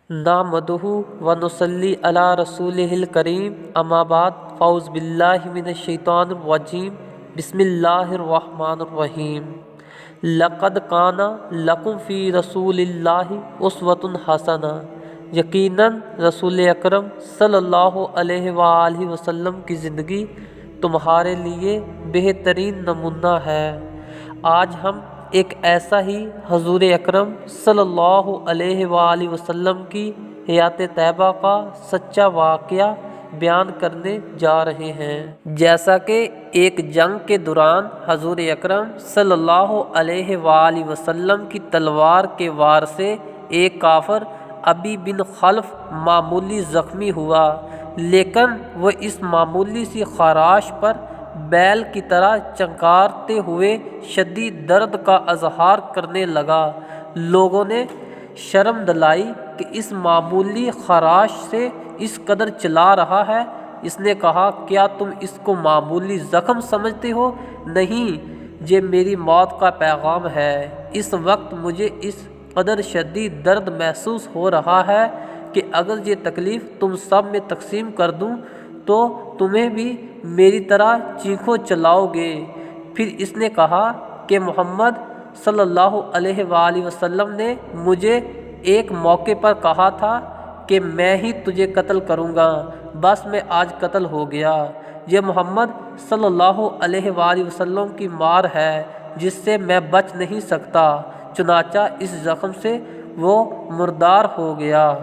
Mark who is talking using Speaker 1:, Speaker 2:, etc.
Speaker 1: نحمدہ و نصلی علی رسولہ الکریم اما بعد فاعوذ باللہ من الشیطان الرجیم بسم اللہ الرحمن الرحیم لقد کان لکم فی رسول اللہ اسوۃ حسنہ یقیناً رسول اکرم صلی اللہ علیہ وآلہ وسلم کی زندگی تمہارے لیے بہترین نمونہ ہے۔ آج ہم ایک ایسا ہی حضور اکرم صلی اللہ علیہ وآلہ وسلم کی حیات طیبہ کا سچا واقعہ بیان کرنے جا رہے ہیں۔ جیسا کہ ایک جنگ کے دوران حضور اکرم صلی اللہ علیہ وآلہ وسلم کی تلوار کے وار سے ایک کافر ابی بن خلف معمولی زخمی ہوا، لیکن وہ اس معمولی سی خراش پر بیل کی طرح چنکارتے ہوئے شدید درد کا اظہار کرنے لگا۔ لوگوں نے شرم دلائی کہ اس معمولی خراش سے اس قدر چلا رہا ہے۔ اس نے کہا، کیا تم اس کو معمولی زخم سمجھتے ہو؟ نہیں، یہ میری موت کا پیغام ہے۔ اس وقت مجھے اس قدر شدید درد محسوس ہو رہا ہے کہ اگر یہ تکلیف تم سب میں تقسیم کر دوں تو تمہیں بھی میری طرح چیخو چلاؤ گے۔ پھر اس نے کہا کہ محمد صلی اللہ علیہ وآلہ وسلم نے مجھے ایک موقع پر کہا تھا کہ میں ہی تجھے قتل کروں گا، بس میں آج قتل ہو گیا۔ یہ محمد صلی اللہ علیہ وآلہ وسلم کی مار ہے جس سے میں بچ نہیں سکتا۔ چنانچہ اس زخم سے وہ مردار ہو گیا۔